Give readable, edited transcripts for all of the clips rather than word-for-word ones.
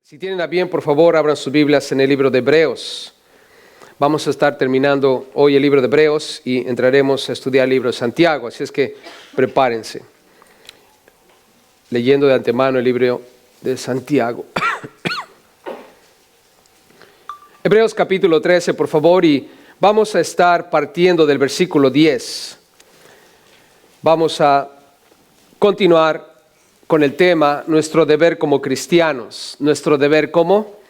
Si tienen a bien, por favor, abran sus Biblias en el libro de Hebreos. Vamos a estar terminando hoy el libro de Hebreos y entraremos a estudiar el libro de Santiago, así es que prepárense. Leyendo de antemano el libro de Santiago. Hebreos capítulo 13, por favor, y vamos a estar partiendo del versículo 10. Vamos a continuar con el tema, nuestro deber como cristianos. Nuestro deber como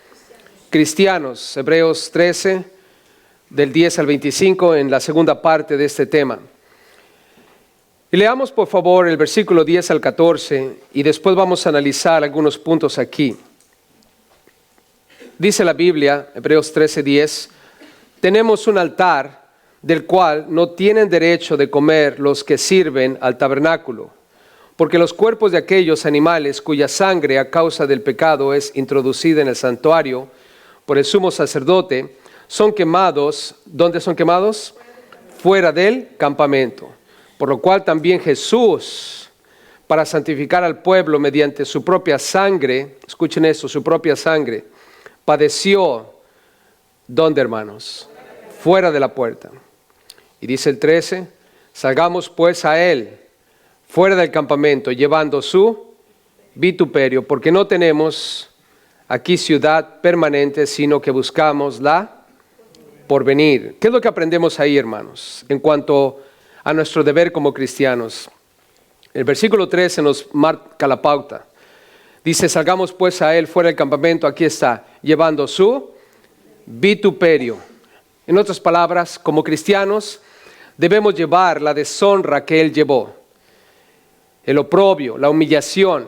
cristianos. Hebreos 13, del 10 al 25, en la segunda parte de este tema. Y leamos, por favor, el versículo 10 al 14, y después vamos a analizar algunos puntos aquí. Dice la Biblia, Hebreos 13, 10, tenemos un altar del cual no tienen derecho de comer los que sirven al tabernáculo, porque los cuerpos de aquellos animales cuya sangre a causa del pecado es introducida en el santuario por el sumo sacerdote, son quemados. ¿Dónde son quemados? Fuera del campamento. Por lo cual también Jesús, para santificar al pueblo mediante su propia sangre, escuchen esto, su propia sangre, padeció, ¿dónde, hermanos? Fuera de la puerta. Y dice el 13, salgamos pues a él, fuera del campamento, llevando su vituperio, porque no tenemos aquí ciudad permanente, sino que buscamos la porvenir. ¿Qué es lo que aprendemos ahí, hermanos, en cuanto a nuestro deber como cristianos? El versículo 13 nos marca la pauta. Dice, salgamos pues a él fuera del campamento, aquí está, llevando su vituperio. En otras palabras, como cristianos, debemos llevar la deshonra que él llevó. El oprobio, la humillación.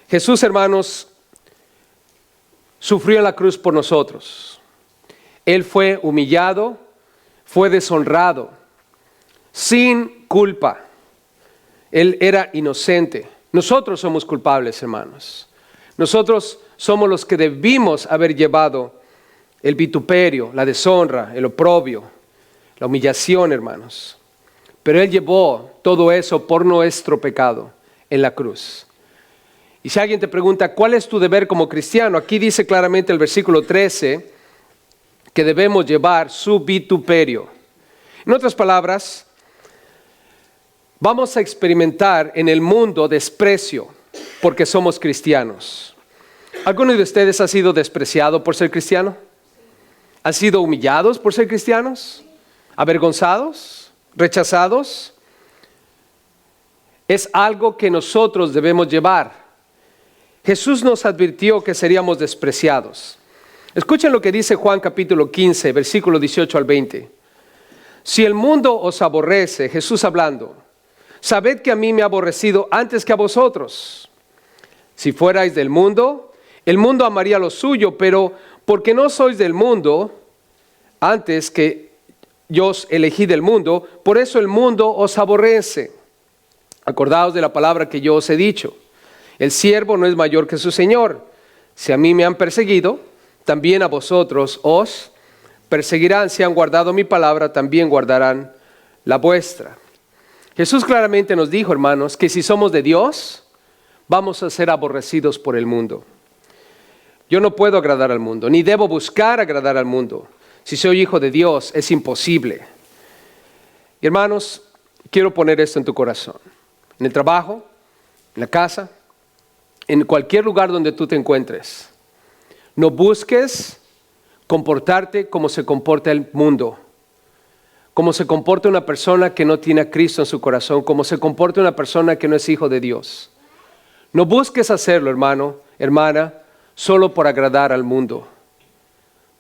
Jesús, hermanos, sufrió en la cruz por nosotros. Él fue humillado, fue deshonrado, sin culpa. Él era inocente. Nosotros somos culpables, hermanos. Nosotros somos los que debimos haber llevado el vituperio, la deshonra, el oprobio, la humillación, hermanos. Pero Él llevó todo eso por nuestro pecado en la cruz. Y si alguien te pregunta, ¿cuál es tu deber como cristiano? Aquí dice claramente el versículo 13 que debemos llevar su vituperio. En otras palabras, vamos a experimentar en el mundo desprecio porque somos cristianos. ¿Alguno de ustedes ha sido despreciado por ser cristiano? ¿Han sido humillados por ser cristianos? ¿Avergonzados? ¿Rechazados? Es algo que nosotros debemos llevar. Jesús nos advirtió que seríamos despreciados. Escuchen lo que dice Juan capítulo 15, versículo 18 al 20. Si el mundo os aborrece, Jesús hablando, sabed que a mí me ha aborrecido antes que a vosotros. Si fuerais del mundo, el mundo amaría lo suyo, pero porque no sois del mundo, antes que yo os elegí del mundo, por eso el mundo os aborrece. Acordaos de la palabra que yo os he dicho. El siervo no es mayor que su señor. Si a mí me han perseguido, también a vosotros os perseguirán. Si han guardado mi palabra, también guardarán la vuestra. Jesús claramente nos dijo, hermanos, que si somos de Dios, vamos a ser aborrecidos por el mundo. Yo no puedo agradar al mundo, ni debo buscar agradar al mundo. Si soy hijo de Dios, es imposible. Y hermanos, quiero poner esto en tu corazón. En el trabajo, en la casa, en cualquier lugar donde tú te encuentres, no busques comportarte como se comporta el mundo, como se comporta una persona que no tiene a Cristo en su corazón, como se comporta una persona que no es hijo de Dios. No busques hacerlo, hermano, hermana, solo por agradar al mundo,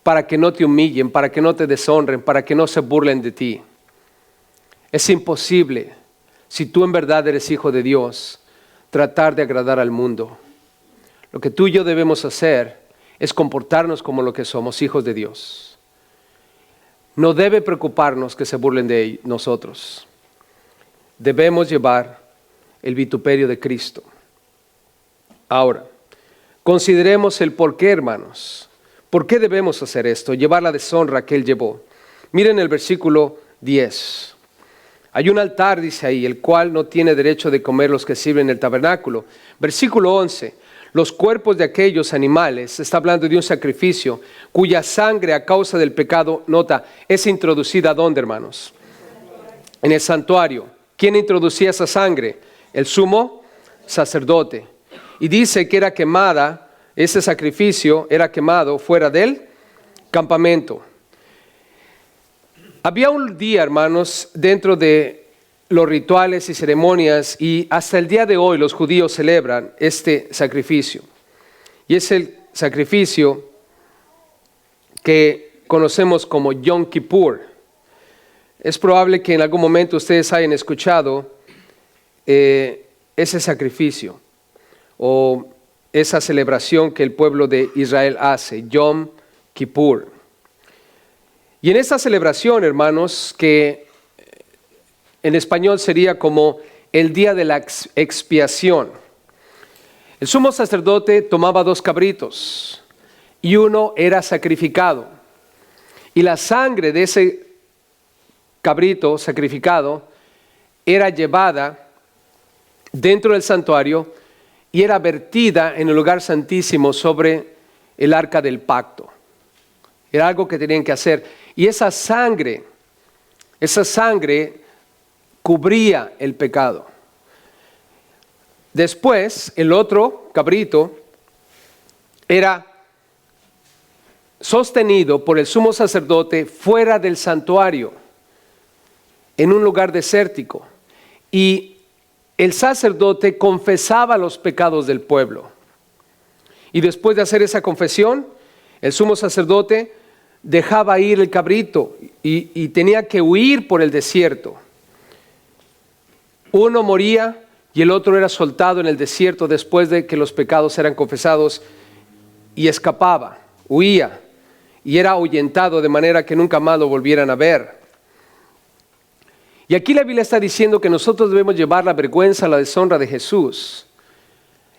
para que no te humillen, para que no te deshonren, para que no se burlen de ti. Es imposible, si tú en verdad eres hijo de Dios, tratar de agradar al mundo. Lo que tú y yo debemos hacer es comportarnos como lo que somos, hijos de Dios. No debe preocuparnos que se burlen de nosotros. Debemos llevar el vituperio de Cristo. Ahora, consideremos el por qué, hermanos. ¿Por qué debemos hacer esto? Llevar la deshonra que Él llevó. Miren el versículo 10. Hay un altar, dice ahí, el cual no tiene derecho de comer los que sirven en el tabernáculo. Versículo 11. los cuerpos de aquellos animales, está hablando de un sacrificio, cuya sangre a causa del pecado, nota, es introducida ¿dónde, hermanos? En el santuario. ¿Quién introducía esa sangre? El sumo sacerdote. Y dice que era quemada, ese sacrificio era quemado fuera del campamento. Había un día, hermanos, dentro de los rituales y ceremonias, y hasta el día de hoy los judíos celebran este sacrificio. Y es el sacrificio que conocemos como Yom Kippur. Es probable que en algún momento ustedes hayan escuchado ese sacrificio o esa celebración que el pueblo de Israel hace, Yom Kippur. Y en esta celebración, hermanos, que en español sería como el día de la expiación, el sumo sacerdote tomaba 2 cabritos y uno era sacrificado. Y la sangre de ese cabrito sacrificado era llevada dentro del santuario y era vertida en el lugar santísimo sobre el arca del pacto. Era algo que tenían que hacer. Y esa sangre cubría el pecado. Después, el otro cabrito era sostenido por el sumo sacerdote fuera del santuario, en un lugar desértico. Y el sacerdote confesaba los pecados del pueblo. Y después de hacer esa confesión, el sumo sacerdote dejaba ir el cabrito y tenía que huir por el desierto. Uno moría y el otro era soltado en el desierto después de que los pecados eran confesados, y escapaba, huía y era ahuyentado de manera que nunca más lo volvieran a ver. Y aquí la Biblia está diciendo que nosotros debemos llevar la vergüenza, la deshonra de Jesús.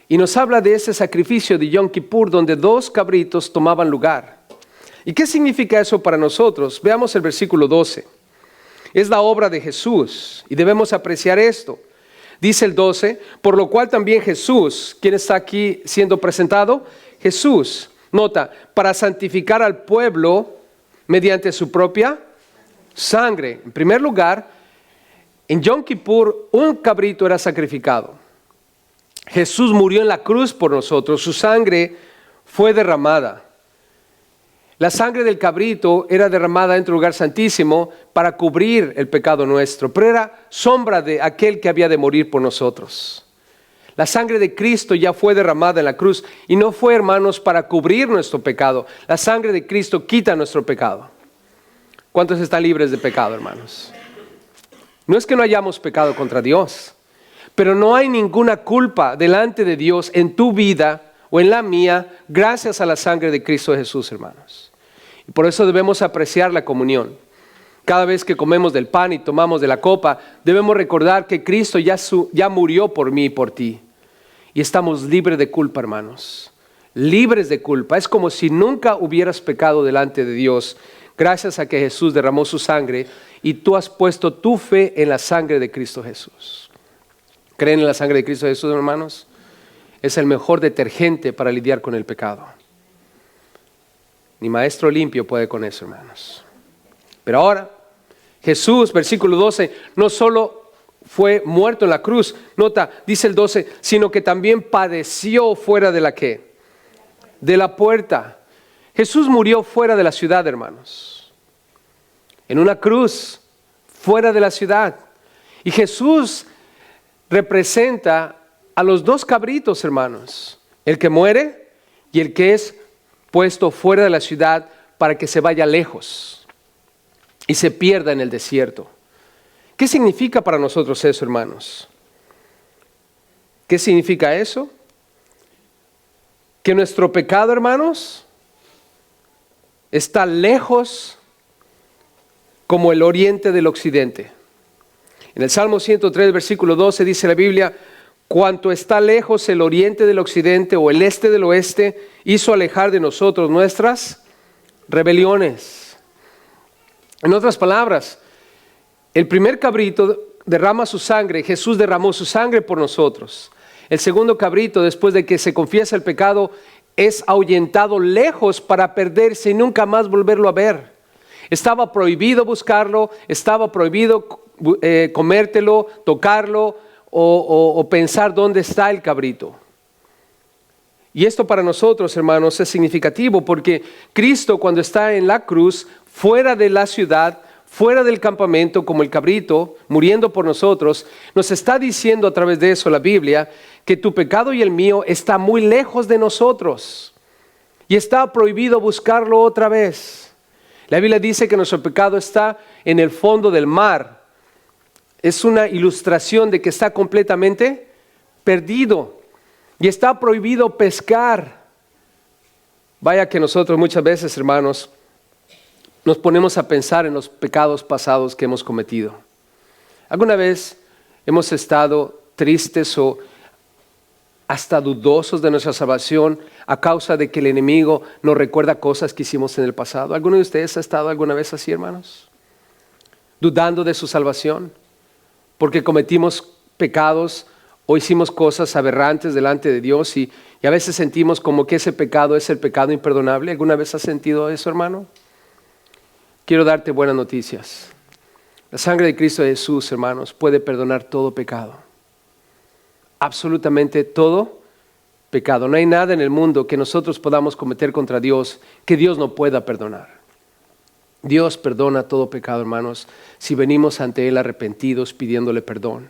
Y nos habla de ese sacrificio de Yom Kippur donde 2 cabritos tomaban lugar. ¿Y qué significa eso para nosotros? Veamos el versículo 12. Es la obra de Jesús y debemos apreciar esto. Dice el 12, por lo cual también Jesús, ¿quién está aquí siendo presentado? Jesús, nota, para santificar al pueblo mediante su propia sangre. En primer lugar, en Yom Kippur un cabrito era sacrificado. Jesús murió en la cruz por nosotros, su sangre fue derramada. La sangre del cabrito era derramada dentro del lugar santísimo para cubrir el pecado nuestro, pero era sombra de aquel que había de morir por nosotros. La sangre de Cristo ya fue derramada en la cruz y no fue, hermanos, para cubrir nuestro pecado. La sangre de Cristo quita nuestro pecado. ¿Cuántos están libres de pecado, hermanos? No es que no hayamos pecado contra Dios, pero no hay ninguna culpa delante de Dios en tu vida o en la mía gracias a la sangre de Cristo Jesús, hermanos. Y por eso debemos apreciar la comunión. Cada vez que comemos del pan y tomamos de la copa, debemos recordar que Cristo ya murió por mí y por ti. Y estamos libres de culpa, hermanos. Libres de culpa. Es como si nunca hubieras pecado delante de Dios, gracias a que Jesús derramó su sangre y tú has puesto tu fe en la sangre de Cristo Jesús. ¿Creen en la sangre de Cristo Jesús, hermanos? Es el mejor detergente para lidiar con el pecado. Ni maestro limpio puede con eso, hermanos. Pero ahora, Jesús, versículo 12, no solo fue muerto en la cruz, nota, dice el 12, sino que también padeció fuera de la ¿qué? De la puerta. Jesús murió fuera de la ciudad, hermanos. En una cruz, fuera de la ciudad. Y Jesús representa a los 2 cabritos, hermanos. El que muere y el que es puesto fuera de la ciudad para que se vaya lejos y se pierda en el desierto. ¿Qué significa para nosotros eso, hermanos? ¿Qué significa eso? Que nuestro pecado, hermanos, está lejos como el oriente del occidente. En el Salmo 103, versículo 12 dice la Biblia: cuanto está lejos el oriente del occidente o el este del oeste, hizo alejar de nosotros nuestras rebeliones. En otras palabras, el primer cabrito derrama su sangre, Jesús derramó su sangre por nosotros. El segundo cabrito, después de que se confiesa el pecado, es ahuyentado lejos para perderse y nunca más volverlo a ver. Estaba prohibido buscarlo, estaba prohibido comértelo, tocarlo o pensar dónde está el cabrito. Y esto para nosotros, hermanos, es significativo porque Cristo, cuando está en la cruz, fuera de la ciudad, fuera del campamento, como el cabrito, muriendo por nosotros, nos está diciendo a través de eso la Biblia, que tu pecado y el mío está muy lejos de nosotros y está prohibido buscarlo otra vez. La Biblia dice que nuestro pecado está en el fondo del mar. Es una ilustración de que está completamente perdido y está prohibido pescar. Vaya que nosotros muchas veces, hermanos, nos ponemos a pensar en los pecados pasados que hemos cometido. ¿Alguna vez hemos estado tristes o hasta dudosos de nuestra salvación a causa de que el enemigo nos recuerda cosas que hicimos en el pasado? ¿Alguno de ustedes ha estado alguna vez así, hermanos? Dudando de su salvación porque cometimos pecados o hicimos cosas aberrantes delante de Dios y a veces sentimos como que ese pecado es el pecado imperdonable. ¿Alguna vez has sentido eso, hermano? Quiero darte buenas noticias. La sangre de Cristo Jesús, hermanos, puede perdonar todo pecado. Absolutamente todo pecado. No hay nada en el mundo que nosotros podamos cometer contra Dios que Dios no pueda perdonar. Dios perdona todo pecado, hermanos, si venimos ante Él arrepentidos pidiéndole perdón.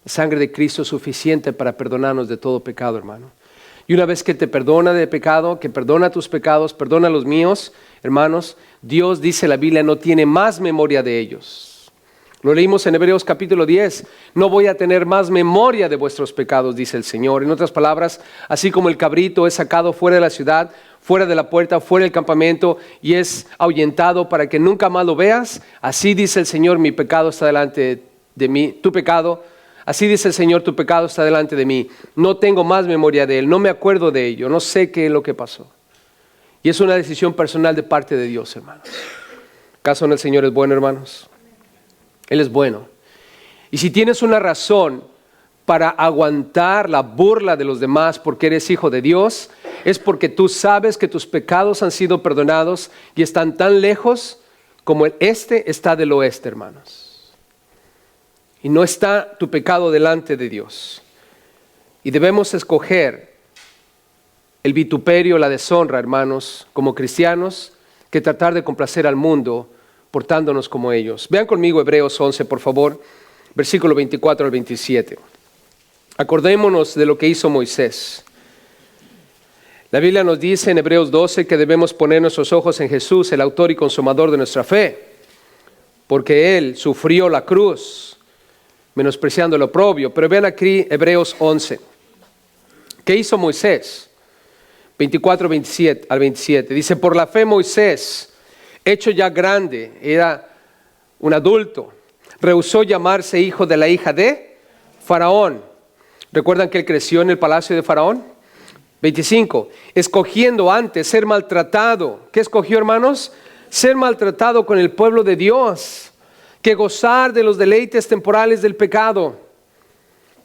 La sangre de Cristo es suficiente para perdonarnos de todo pecado, hermano. Y una vez que te perdona de pecado, que perdona tus pecados, perdona los míos, hermanos, Dios, dice la Biblia, no tiene más memoria de ellos. Lo leímos en Hebreos capítulo 10. No voy a tener más memoria de vuestros pecados, dice el Señor. En otras palabras, así como el cabrito es sacado fuera de la ciudad, fuera de la puerta, fuera del campamento y es ahuyentado para que nunca más lo veas, así dice el Señor, mi pecado está delante de mí, tu pecado. Así dice el Señor, tu pecado está delante de mí. No tengo más memoria de él, no me acuerdo de ello, no sé qué es lo que pasó. Y es una decisión personal de parte de Dios, hermanos. ¿Acaso no el Señor es bueno, hermanos? Él es bueno. Y si tienes una razón para aguantar la burla de los demás porque eres hijo de Dios, es porque tú sabes que tus pecados han sido perdonados y están tan lejos como el este está del oeste, hermanos. Y no está tu pecado delante de Dios. Y debemos escoger el vituperio, la deshonra, hermanos, como cristianos, que tratar de complacer al mundo portándonos como ellos. Vean conmigo Hebreos 11, por favor, versículo 24 al 27. Acordémonos de lo que hizo Moisés. La Biblia nos dice en Hebreos 12 que debemos poner nuestros ojos en Jesús, el autor y consumador de nuestra fe, porque Él sufrió la cruz, menospreciando el oprobio. Pero vean aquí Hebreos 11. ¿Qué hizo Moisés? 24 al 27. Dice, por la fe Moisés, hecho ya grande, era un adulto, rehusó llamarse hijo de la hija de Faraón. ¿Recuerdan que él creció en el palacio de Faraón? 25. Escogiendo antes ser maltratado. ¿Qué escogió, hermanos? Ser maltratado con el pueblo de Dios, que gozar de los deleites temporales del pecado,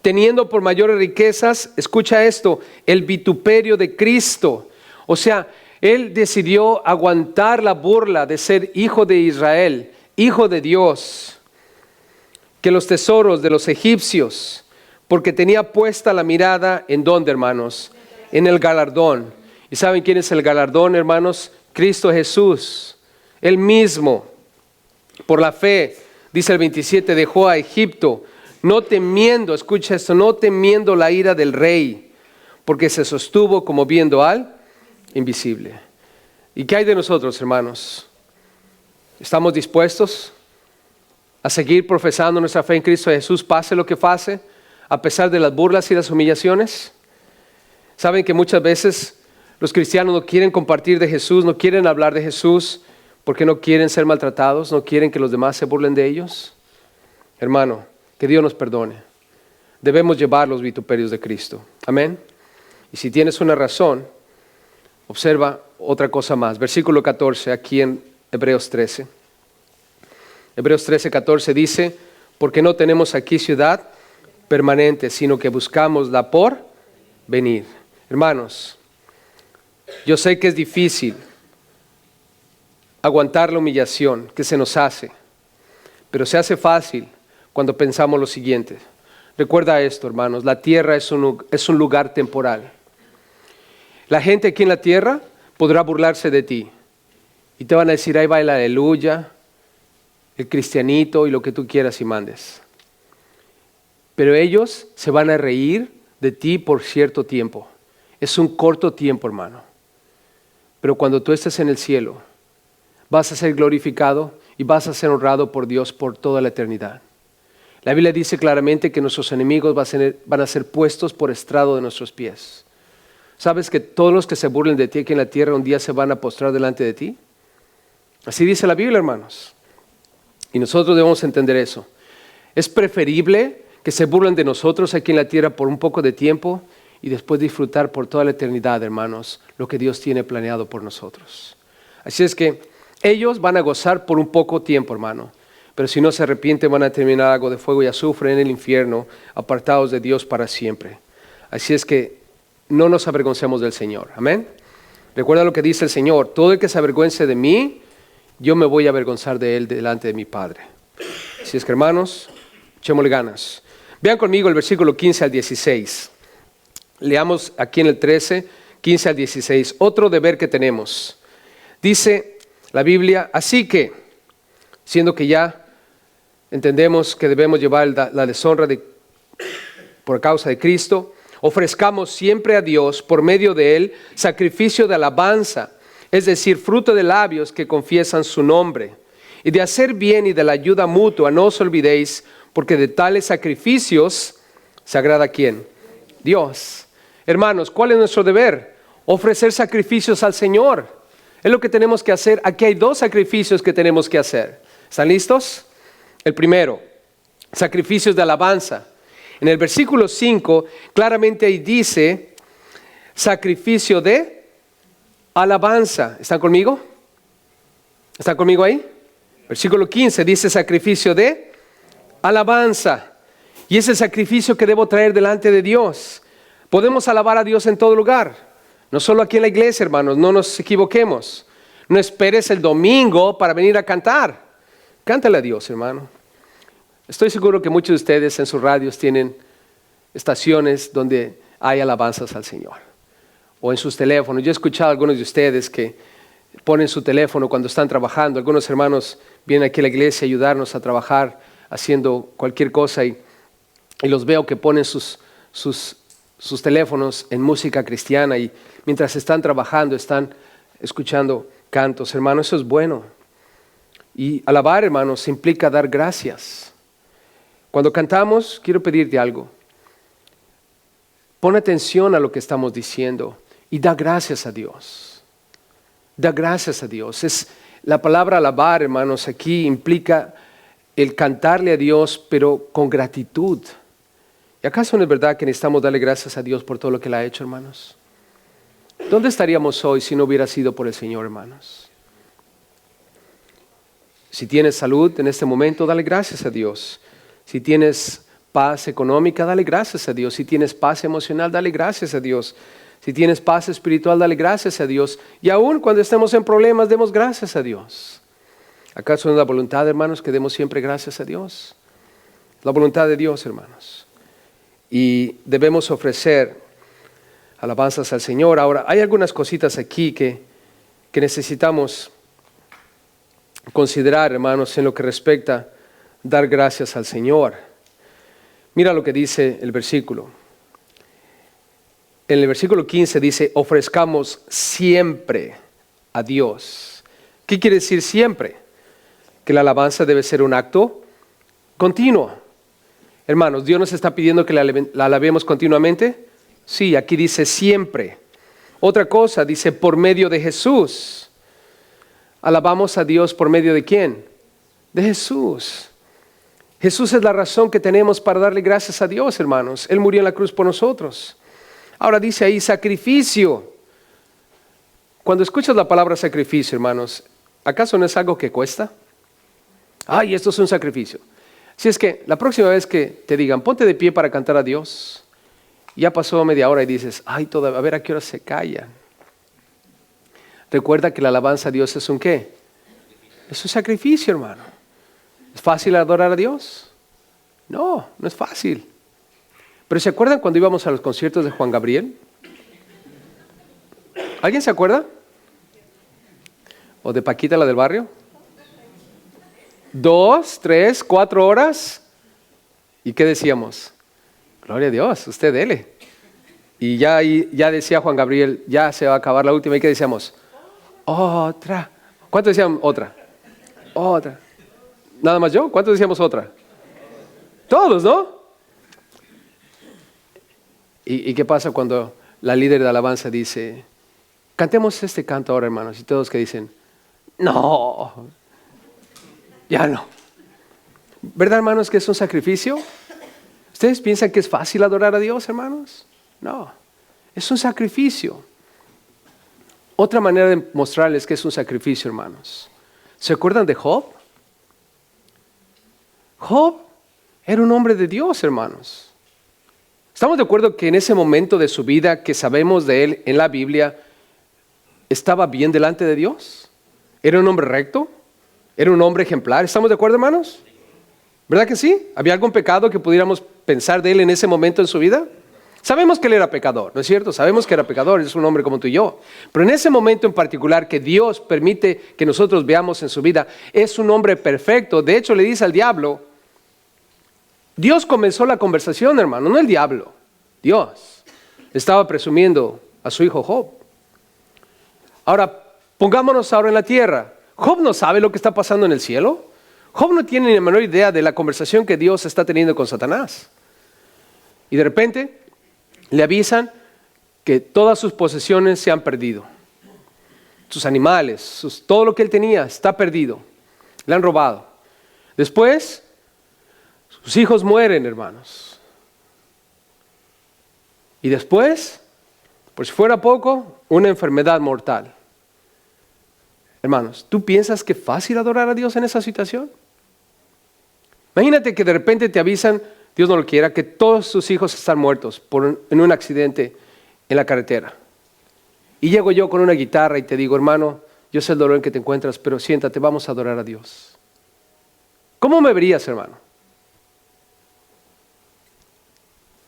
teniendo por mayores riquezas, escucha esto, el vituperio de Cristo. O sea, él decidió aguantar la burla de ser hijo de Israel, hijo de Dios, que los tesoros de los egipcios, porque tenía puesta la mirada en ¿dónde, hermanos? En el galardón. ¿Y saben quién es el galardón, hermanos? Cristo Jesús, Él mismo. Por la fe, dice el 27, dejó a Egipto, no temiendo, escucha esto, no temiendo la ira del rey, porque se sostuvo como viendo al invisible. ¿Y qué hay de nosotros, hermanos? ¿Estamos dispuestos a seguir profesando nuestra fe en Cristo Jesús, pase lo que pase, a pesar de las burlas y las humillaciones? Saben que muchas veces los cristianos no quieren compartir de Jesús, no quieren hablar de Jesús, porque no quieren ser maltratados, no quieren que los demás se burlen de ellos. Hermano, que Dios nos perdone. Debemos llevar los vituperios de Cristo. Amén. Y si tienes una razón, observa otra cosa más. Versículo 14, aquí en Hebreos 13. Hebreos 13, 14 dice, porque no tenemos aquí ciudad permanente, sino que buscamos la por venir. Hermanos, yo sé que es difícil aguantar la humillación que se nos hace, pero se hace fácil cuando pensamos lo siguiente. Recuerda esto, hermanos, la tierra es un lugar temporal. La gente aquí en la tierra podrá burlarse de ti y te van a decir, ahí va el aleluya, el cristianito y lo que tú quieras y mandes. Pero ellos se van a reír de ti por cierto tiempo. Es un corto tiempo, hermano. Pero cuando tú estés en el cielo, vas a ser glorificado y vas a ser honrado por Dios por toda la eternidad. La Biblia dice claramente que nuestros enemigos van a ser puestos por estrado de nuestros pies. ¿Sabes que todos los que se burlen de ti aquí en la tierra un día se van a postrar delante de ti? Así dice la Biblia, hermanos. Y nosotros debemos entender eso. Es preferible que se burlen de nosotros aquí en la tierra por un poco de tiempo y después disfrutar por toda la eternidad, hermanos, lo que Dios tiene planeado por nosotros. Así es que ellos van a gozar por un poco tiempo, hermano. Pero si no se arrepienten van a terminar algo de fuego y azufre en el infierno, apartados de Dios para siempre. Así es que no nos avergoncemos del Señor. Amén. Recuerda lo que dice el Señor. Todo el que se avergüence de mí, yo me voy a avergonzar de él delante de mi Padre. Así es que, hermanos, echémosle ganas. Vean conmigo el versículo 15 al 16. Leamos aquí en el 13, 15 al 16. Otro deber que tenemos. Dice la Biblia, así que, siendo que ya entendemos que debemos llevar la deshonra por causa de Cristo, ofrezcamos siempre a Dios, por medio de Él, sacrificio de alabanza, es decir, fruto de labios que confiesan su nombre. Y de hacer bien y de la ayuda mutua, no os olvidéis, porque de tales sacrificios se agrada ¿a quién? Dios. Hermanos, ¿cuál es nuestro deber? Ofrecer sacrificios al Señor. Es lo que tenemos que hacer. Aquí hay dos sacrificios que tenemos que hacer. ¿Están listos? El primero, sacrificios de alabanza. En el versículo 5, claramente ahí dice, sacrificio de alabanza. ¿Están conmigo? ¿Están conmigo ahí? Versículo 15 dice sacrificio de alabanza. Y es el sacrificio que debo traer delante de Dios. Podemos alabar a Dios en todo lugar. No solo aquí en la iglesia, hermanos, no nos equivoquemos. No esperes el domingo para venir a cantar. Cántale a Dios, hermano. Estoy seguro que muchos de ustedes en sus radios tienen estaciones donde hay alabanzas al Señor. O en sus teléfonos. Yo he escuchado a algunos de ustedes que ponen su teléfono cuando están trabajando. Algunos hermanos vienen aquí a la iglesia a ayudarnos a trabajar haciendo cualquier cosa y los veo que ponen sus teléfonos en música cristiana y mientras están trabajando están escuchando cantos. Hermano, eso es bueno. Y alabar, hermanos, implica dar gracias. Cuando cantamos, quiero pedirte algo. Pon atención a lo que estamos diciendo y da gracias a Dios. Da gracias a Dios. La palabra alabar, hermanos, aquí implica el cantarle a Dios, pero con gratitud. ¿Y acaso no es verdad que necesitamos darle gracias a Dios por todo lo que Él ha hecho, hermanos? ¿Dónde estaríamos hoy si no hubiera sido por el Señor, hermanos? Si tienes salud en este momento, dale gracias a Dios. Si tienes paz económica, dale gracias a Dios. Si tienes paz emocional, dale gracias a Dios. Si tienes paz espiritual, dale gracias a Dios. Y aún cuando estemos en problemas, demos gracias a Dios. ¿Acaso no es la voluntad, hermanos, que demos siempre gracias a Dios? La voluntad de Dios, hermanos. Y debemos ofrecer alabanzas al Señor. Ahora, hay algunas cositas aquí que necesitamos considerar, hermanos, en lo que respecta a dar gracias al Señor. Mira lo que dice el versículo. En el versículo 15 dice, ofrezcamos siempre a Dios. ¿Qué quiere decir siempre? Que la alabanza debe ser un acto continuo. Hermanos, ¿Dios nos está pidiendo que la alabemos continuamente? Sí, aquí dice siempre. Otra cosa, dice por medio de Jesús. ¿Alabamos a Dios por medio de quién? De Jesús. Jesús es la razón que tenemos para darle gracias a Dios, hermanos. Él murió en la cruz por nosotros. Ahora dice ahí sacrificio. Cuando escuchas la palabra sacrificio, hermanos, ¿acaso no es algo que cuesta? Ay, esto es un sacrificio. Si es que la próxima vez que te digan, ponte de pie para cantar a Dios, ya pasó media hora y dices, ay, todavía, a ver a qué hora se callan. Recuerda que la alabanza a Dios es un ¿qué? Es un sacrificio, hermano. ¿Es fácil adorar a Dios? No, no es fácil. Pero ¿se acuerdan cuando íbamos a los conciertos de Juan Gabriel? ¿Alguien se acuerda? ¿O de Paquita, la del barrio? 2, 3, 4 horas. ¿Y qué decíamos? Gloria a Dios, usted dele. Y ya decía Juan Gabriel, ya se va a acabar la última. ¿Y qué decíamos? Otra. ¿Cuánto decían otra? Otra. ¿Nada más yo? ¿Cuánto decíamos otra? Todos, ¿no? ¿Y qué pasa cuando la líder de alabanza dice, cantemos este canto ahora, hermanos? Y todos que dicen, no, ya no. ¿Verdad, hermanos, que es un sacrificio? ¿Ustedes piensan que es fácil adorar a Dios, hermanos? No, es un sacrificio. Otra manera de mostrarles que es un sacrificio, hermanos. ¿Se acuerdan de Job? Job era un hombre de Dios, hermanos. ¿Estamos de acuerdo que en ese momento de su vida que sabemos de él en la Biblia, estaba bien delante de Dios? ¿Era un hombre recto? ¿Era un hombre ejemplar? ¿Estamos de acuerdo, hermanos? ¿Verdad que sí? ¿Había algún pecado que pudiéramos pensar de él en ese momento en su vida? Sabemos que él era pecador, ¿no es cierto? Sabemos que era pecador, es un hombre como tú y yo. Pero en ese momento en particular que Dios permite que nosotros veamos en su vida, es un hombre perfecto. De hecho, le dice al diablo, Dios comenzó la conversación, hermano, no el diablo. Dios estaba presumiendo a su hijo Job. Ahora, pongámonos ahora en la tierra. ¿Job no sabe lo que está pasando en el cielo? Job no tiene ni la menor idea de la conversación que Dios está teniendo con Satanás. Y de repente le avisan que todas sus posesiones se han perdido. Sus animales, todo lo que él tenía está perdido. Le han robado. Después, sus hijos mueren, hermanos. Y después, por si fuera poco, una enfermedad mortal. Hermanos, ¿tú piensas que es fácil adorar a Dios en esa situación? Imagínate que de repente te avisan, Dios no lo quiera, que todos sus hijos están muertos en un accidente en la carretera. Y llego yo con una guitarra y te digo, hermano, yo sé el dolor en que te encuentras, pero siéntate, vamos a adorar a Dios. ¿Cómo me verías, hermano?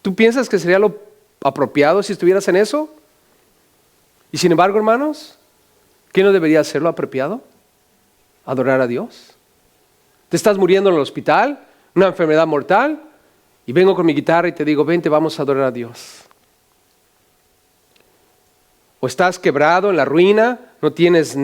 ¿Tú piensas que sería lo apropiado si estuvieras en eso? Y sin embargo, hermanos, ¿qué no debería ser lo apropiado? Adorar a Dios. Te estás muriendo en el hospital, una enfermedad mortal, y vengo con mi guitarra y te digo, vente, vamos a adorar a Dios. O estás quebrado en la ruina, no tienes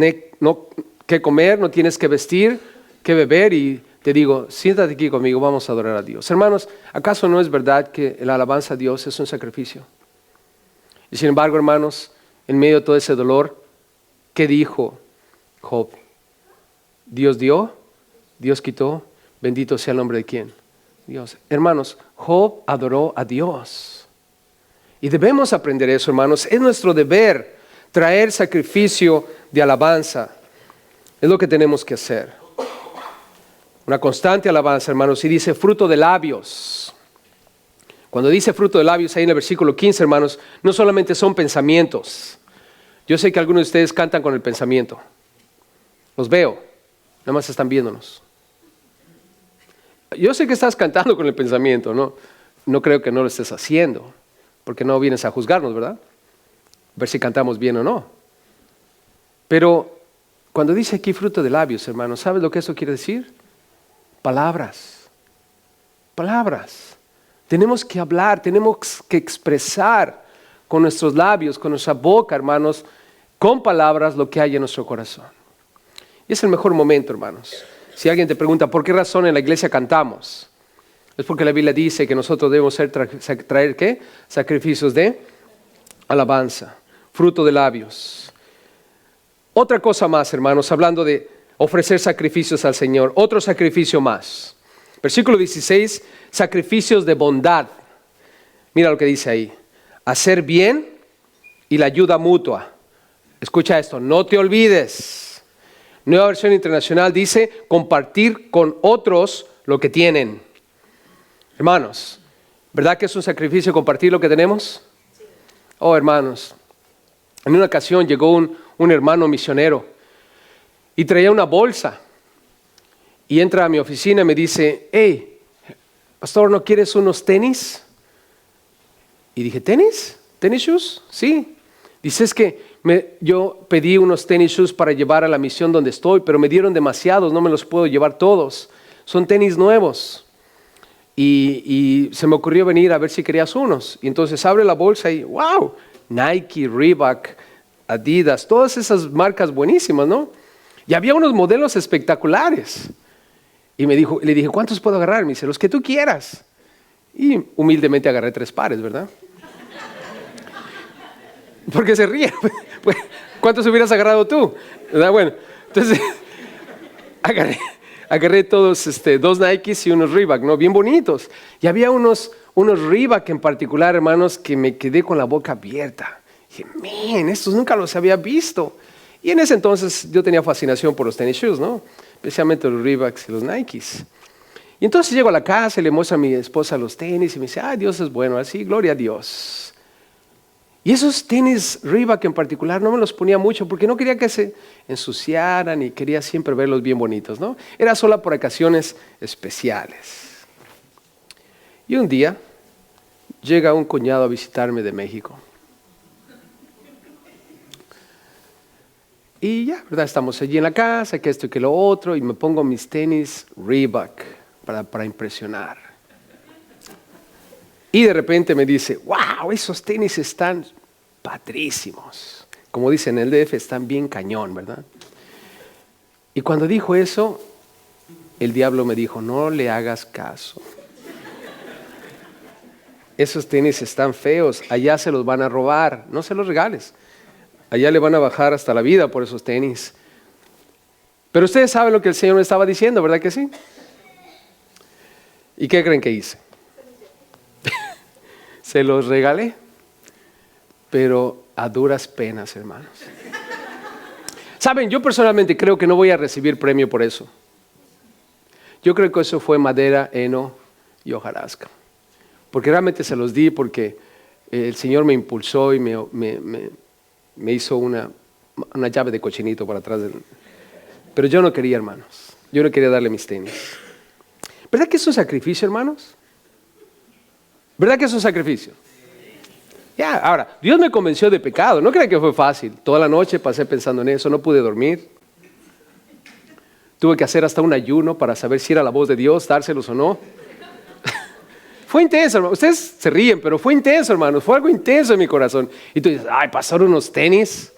qué comer, no tienes qué vestir, qué beber, y te digo, siéntate aquí conmigo, vamos a adorar a Dios. Hermanos, ¿acaso no es verdad que la alabanza a Dios es un sacrificio? Y sin embargo, hermanos, en medio de todo ese dolor, ¿qué dijo Job? Dios dio, Dios quitó, bendito sea el nombre de quién. Dios. Hermanos, Job adoró a Dios. Y debemos aprender eso, hermanos. Es nuestro deber traer sacrificio de alabanza. Es lo que tenemos que hacer. Una constante alabanza, hermanos. Y dice fruto de labios. Cuando dice fruto de labios ahí en el versículo 15, hermanos, no solamente son pensamientos. Yo sé que algunos de ustedes cantan con el pensamiento. Los veo. Nada más están viéndonos. Yo sé que estás cantando con el pensamiento, ¿no? No creo que no lo estés haciendo, porque no vienes a juzgarnos, ¿verdad? Ver si cantamos bien o no. Pero cuando dice aquí fruto de labios, hermanos, ¿sabes lo que eso quiere decir? Palabras. Palabras. Tenemos que hablar, tenemos que expresar con nuestros labios, con nuestra boca, hermanos, con palabras lo que hay en nuestro corazón. Y es el mejor momento, hermanos. Si alguien te pregunta, ¿por qué razón en la iglesia cantamos? Es porque la Biblia dice que nosotros debemos traer ¿qué? Sacrificios de alabanza, fruto de labios. Otra cosa más, hermanos, hablando de ofrecer sacrificios al Señor. Otro sacrificio más. Versículo 16, sacrificios de bondad. Mira lo que dice ahí. Hacer bien y la ayuda mutua. Escucha esto, no te olvides. Nueva Versión Internacional dice, compartir con otros lo que tienen. Hermanos, ¿verdad que es un sacrificio compartir lo que tenemos? Oh, hermanos, en una ocasión llegó un hermano misionero y traía una bolsa y entra a mi oficina y me dice, hey, pastor, ¿no quieres unos tenis? Y dije, ¿tenis? ¿Tenis shoes? Sí. Dice, es que yo pedí unos tenis shoes para llevar a la misión donde estoy, pero me dieron demasiados, no me los puedo llevar todos. Son tenis nuevos. Y se me ocurrió venir a ver si querías unos. Y entonces abre la bolsa y wow, Nike, Reebok, Adidas, todas esas marcas buenísimas, ¿no? Y había unos modelos espectaculares. Y le dije, ¿cuántos puedo agarrar? Me dice, los que tú quieras. Y humildemente agarré 3 pares, ¿verdad? Porque se ríe. ¿Cuántos hubieras agarrado tú? ¿Verdad? Bueno, entonces agarré todos 2 Nikes y unos Reebok, ¿no? Bien bonitos. Y había unos Reebok en particular, hermanos, que me quedé con la boca abierta. Dije, man, estos nunca los había visto. Y en ese entonces yo tenía fascinación por los tenis shoes, ¿no? Especialmente los Reeboks y los Nikes. Y entonces llego a la casa y le muestro a mi esposa los tenis y me dice, ay, Dios es bueno, así, gloria a Dios. Y esos tenis Reebok en particular no me los ponía mucho porque no quería que se ensuciaran y quería siempre verlos bien bonitos, ¿no? Era solo por ocasiones especiales. Y un día llega un cuñado a visitarme de México. Y ya, ¿verdad? Estamos allí en la casa, que esto y que lo otro, y me pongo mis tenis Reebok para impresionar. Y de repente me dice, wow, esos tenis están padrísimos. Como dicen en el DF, están bien cañón, ¿verdad? Y cuando dijo eso, el diablo me dijo, no le hagas caso. Esos tenis están feos, allá se los van a robar, no se los regales. Allá le van a bajar hasta la vida por esos tenis. Pero ustedes saben lo que el Señor me estaba diciendo, ¿verdad que sí? ¿Y qué creen que hice? Se los regalé, pero a duras penas, hermanos. Saben, yo personalmente creo que no voy a recibir premio por eso. Yo creo que eso fue madera, heno y hojarasca. Porque realmente se los di porque el Señor me impulsó y me hizo una llave de cochinito para atrás. Pero yo no quería, hermanos. Yo no quería darle mis tenis. ¿Verdad que es un sacrificio, hermanos? ¿Verdad que es un sacrificio? Ya, ahora, Dios me convenció de pecado. No crean que fue fácil. Toda la noche pasé pensando en eso, no pude dormir. Tuve que hacer hasta un ayuno para saber si era la voz de Dios, dárselos o no. Fue intenso, hermano. Ustedes se ríen, pero fue intenso, hermanos. Fue algo intenso en mi corazón. Y tú dices, ay, pasaron unos tenis.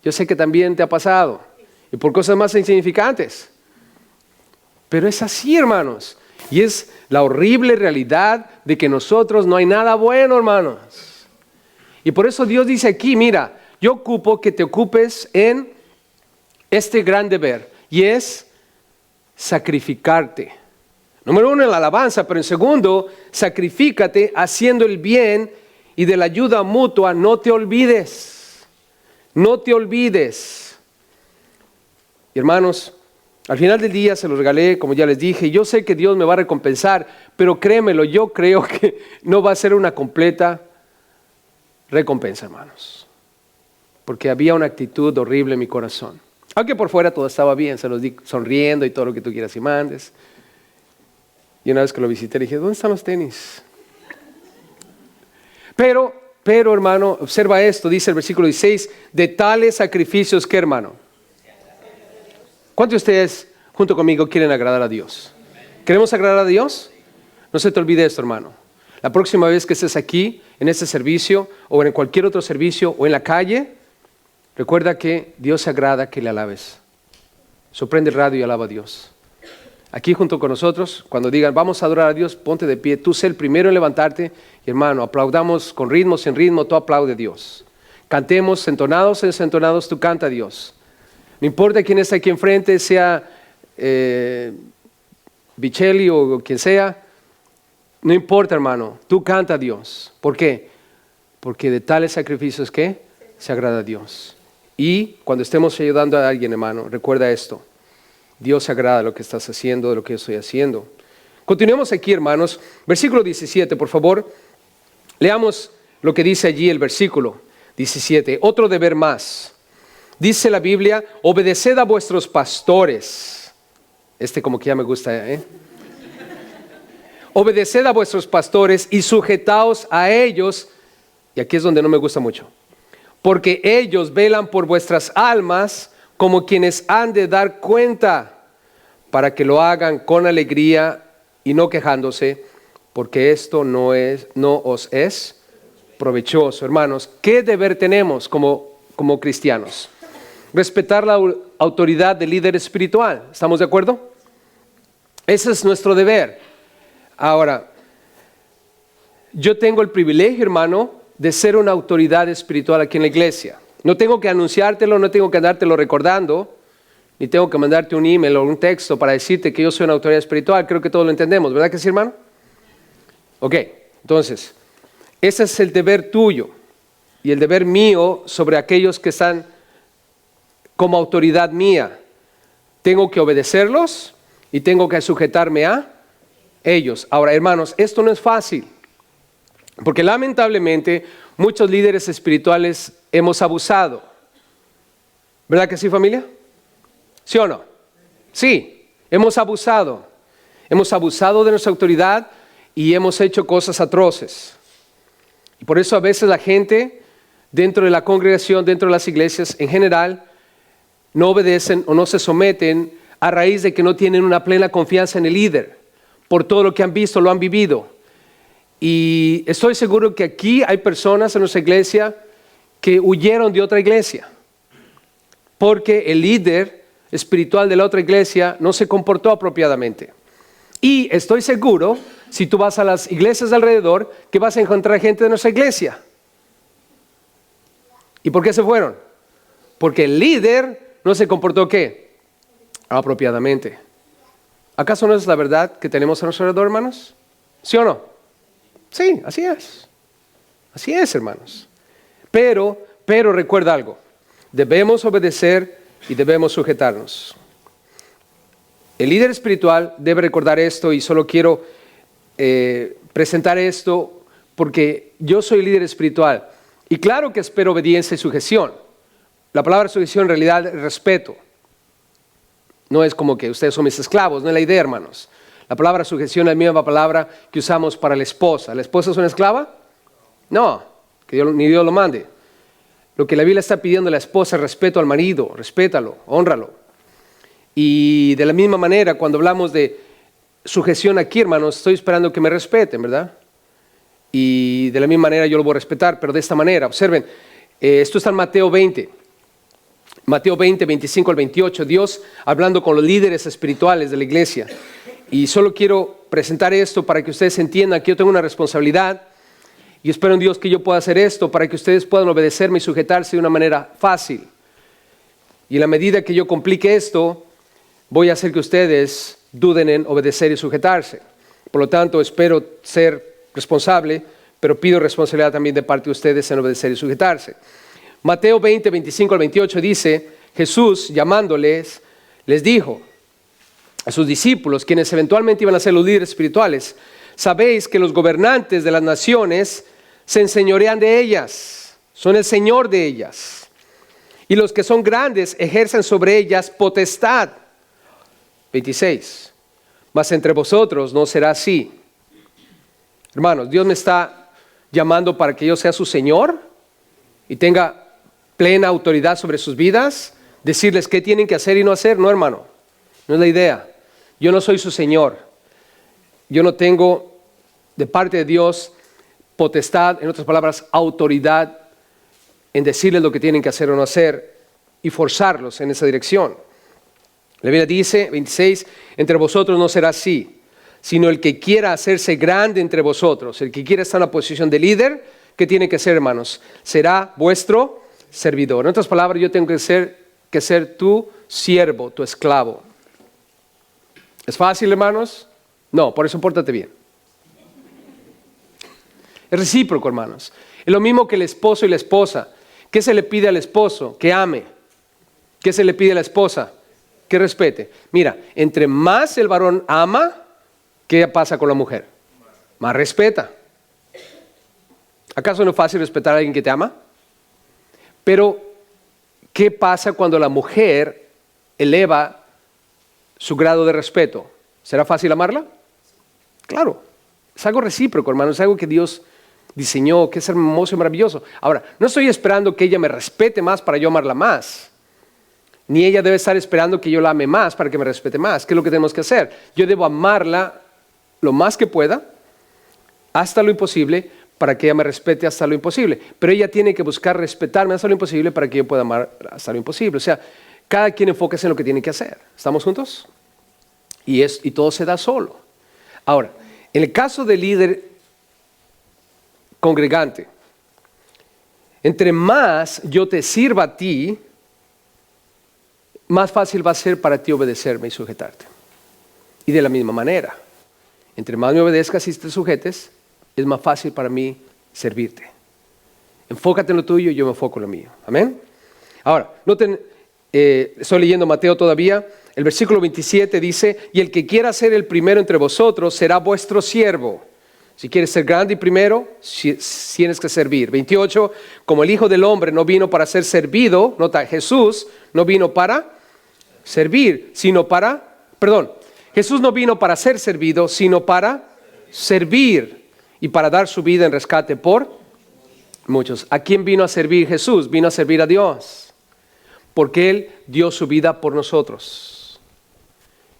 Yo sé que también te ha pasado. Y por cosas más insignificantes. Pero es así, hermanos. Y es la horrible realidad de que nosotros no hay nada bueno, hermanos. Y por eso Dios dice aquí, mira, yo ocupo que te ocupes en este gran deber. Y es sacrificarte. Número 1, en la alabanza, pero en segundo, sacrifícate haciendo el bien y de la ayuda mutua no te olvides. No te olvides. Y hermanos, al final del día se los regalé, como ya les dije, y yo sé que Dios me va a recompensar, pero créemelo, yo creo que no va a ser una completa recompensa, hermanos. Porque había una actitud horrible en mi corazón. Aunque por fuera todo estaba bien, se los di sonriendo y todo lo que tú quieras y mandes. Y una vez que lo visité le dije, ¿dónde están los tenis? Pero hermano, observa esto, dice el versículo 16, de tales sacrificios, ¿qué, hermano? ¿Cuántos de ustedes junto conmigo quieren agradar a Dios? ¿Queremos agradar a Dios? No se te olvide esto, hermano. La próxima vez que estés aquí, en este servicio, o en cualquier otro servicio, o en la calle, recuerda que Dios se agrada que le alabes. Prende el radio y alaba a Dios. Aquí junto con nosotros, cuando digan, vamos a adorar a Dios, ponte de pie. Tú sé el primero en levantarte. Y hermano, aplaudamos con ritmo, sin ritmo, tú aplaude a Dios. Cantemos entonados, desentonados, tú canta a Dios. No importa quién está aquí enfrente, sea Bichelli o quien sea. No importa, hermano, tú canta a Dios. ¿Por qué? Porque de tales sacrificios, ¿qué? Se agrada a Dios. Y cuando estemos ayudando a alguien, hermano, recuerda esto. Dios se agrada de lo que estás haciendo, de lo que yo estoy haciendo. Continuemos aquí, hermanos. Versículo 17, por favor. Leamos lo que dice allí el versículo 17. Otro deber más. Dice la Biblia, obedeced a vuestros pastores. Como que ya me gusta, Obedeced a vuestros pastores y sujetaos a ellos. Y aquí es donde no me gusta mucho. Porque ellos velan por vuestras almas como quienes han de dar cuenta, para que lo hagan con alegría y no quejándose, porque esto no os es provechoso. Hermanos, ¿qué deber tenemos como cristianos? Respetar la autoridad del líder espiritual. ¿Estamos de acuerdo? Ese es nuestro deber. Ahora, yo tengo el privilegio, hermano, de ser una autoridad espiritual aquí en la iglesia. No tengo que anunciártelo, no tengo que andártelo recordando, ni tengo que mandarte un email o un texto para decirte que yo soy una autoridad espiritual. Creo que todos lo entendemos, ¿verdad que sí, hermano? Ok, entonces, ese es el deber tuyo y el deber mío sobre aquellos que están como autoridad mía. Tengo que obedecerlos y tengo que sujetarme a ellos. Ahora, hermanos, esto no es fácil, porque lamentablemente muchos líderes espirituales hemos abusado. ¿Verdad que sí, familia? ¿Sí o no? Sí, hemos abusado. Hemos abusado de nuestra autoridad y hemos hecho cosas atroces. Y por eso a veces la gente dentro de la congregación, dentro de las iglesias en general, no obedecen o no se someten a raíz de que no tienen una plena confianza en el líder, por todo lo que han visto, lo han vivido. Y estoy seguro que aquí hay personas en nuestra iglesia que huyeron de otra iglesia, porque el líder espiritual de la otra iglesia no se comportó apropiadamente. Y estoy seguro, si tú vas a las iglesias de alrededor, que vas a encontrar gente de nuestra iglesia. ¿Y por qué se fueron? Porque el líder no se comportó ¿qué? Apropiadamente. ¿Acaso no es la verdad que tenemos a nuestro alrededor, hermanos? ¿Sí o no? Sí, así es. Así es, hermanos. Pero recuerda algo. Debemos obedecer y debemos sujetarnos. El líder espiritual debe recordar esto, y solo quiero presentar esto porque yo soy líder espiritual. Y claro que espero obediencia y sujeción. La palabra sujeción en realidad es respeto. No es como que ustedes son mis esclavos, no es la idea, hermanos. La palabra sujeción es la misma palabra que usamos para la esposa. ¿La esposa es una esclava? No, que ni Dios lo mande. Lo que la Biblia está pidiendo a la esposa es respeto al marido, respétalo, hónralo. Y de la misma manera, cuando hablamos de sujeción aquí, hermanos, estoy esperando que me respeten, ¿verdad? Y de la misma manera yo lo voy a respetar, pero de esta manera. Observen, esto está en Mateo 20. Mateo 20, 25 al 28, Dios hablando con los líderes espirituales de la iglesia. Y solo quiero presentar esto para que ustedes entiendan que yo tengo una responsabilidad y espero en Dios que yo pueda hacer esto para que ustedes puedan obedecerme y sujetarse de una manera fácil. Y en la medida que yo complique esto, voy a hacer que ustedes duden en obedecer y sujetarse. Por lo tanto, espero ser responsable, pero pido responsabilidad también de parte de ustedes en obedecer y sujetarse. Mateo 20, 25 al 28 dice, Jesús llamándoles, les dijo a sus discípulos, quienes eventualmente iban a ser los líderes espirituales, sabéis que los gobernantes de las naciones se enseñorean de ellas, son el señor de ellas, y los que son grandes ejercen sobre ellas potestad. 26, mas entre vosotros no será así. Hermanos, Dios me está llamando para que yo sea su Señor y tenga plena autoridad sobre sus vidas, decirles qué tienen que hacer y no hacer. No, hermano, no es la idea. Yo no soy su Señor. Yo no tengo de parte de Dios potestad, en otras palabras, autoridad en decirles lo que tienen que hacer o no hacer y forzarlos en esa dirección. La Biblia dice, 26, entre vosotros no será así, sino el que quiera hacerse grande entre vosotros, el que quiera estar en la posición de líder, ¿qué tiene que ser, hermanos? Será vuestro servidor. En otras palabras, yo tengo que ser tu siervo, tu esclavo. ¿Es fácil, hermanos? No, por eso pórtate bien. Es recíproco, hermanos. Es lo mismo que el esposo y la esposa. ¿Qué se le pide al esposo? Que ame. ¿Qué se le pide a la esposa? Que respete. Mira, entre más el varón ama, ¿qué pasa con la mujer? Más respeta. ¿Acaso no es fácil respetar a alguien que te ama? Pero, ¿qué pasa cuando la mujer eleva su grado de respeto? ¿Será fácil amarla? Claro, es algo recíproco, hermano, es algo que Dios diseñó, que es hermoso y maravilloso. Ahora, no estoy esperando que ella me respete más para yo amarla más. Ni ella debe estar esperando que yo la ame más para que me respete más. ¿Qué es lo que tenemos que hacer? Yo debo amarla lo más que pueda, hasta lo imposible, para que ella me respete hasta lo imposible. Pero ella tiene que buscar respetarme hasta lo imposible para que yo pueda amar hasta lo imposible. O sea, cada quien enfóquese en lo que tiene que hacer. ¿Estamos juntos? Y todo se da solo. Ahora, en el caso del líder congregante, entre más yo te sirva a ti, más fácil va a ser para ti obedecerme y sujetarte. Y de la misma manera, entre más me obedezcas y te sujetes, es más fácil para mí servirte. Enfócate en lo tuyo y yo me enfoco en lo mío. Amén. Ahora, noten, estoy leyendo Mateo todavía. El versículo 27 dice, y el que quiera ser el primero entre vosotros será vuestro siervo. Si quieres ser grande y primero, tienes que servir. 28, como el Hijo del Hombre no vino para ser servido, nota, Jesús no vino para servir, Jesús no vino para ser servido, sino para servir y para dar su vida en rescate por muchos. ¿A quién vino a servir Jesús? Vino a servir a Dios, porque Él dio su vida por nosotros.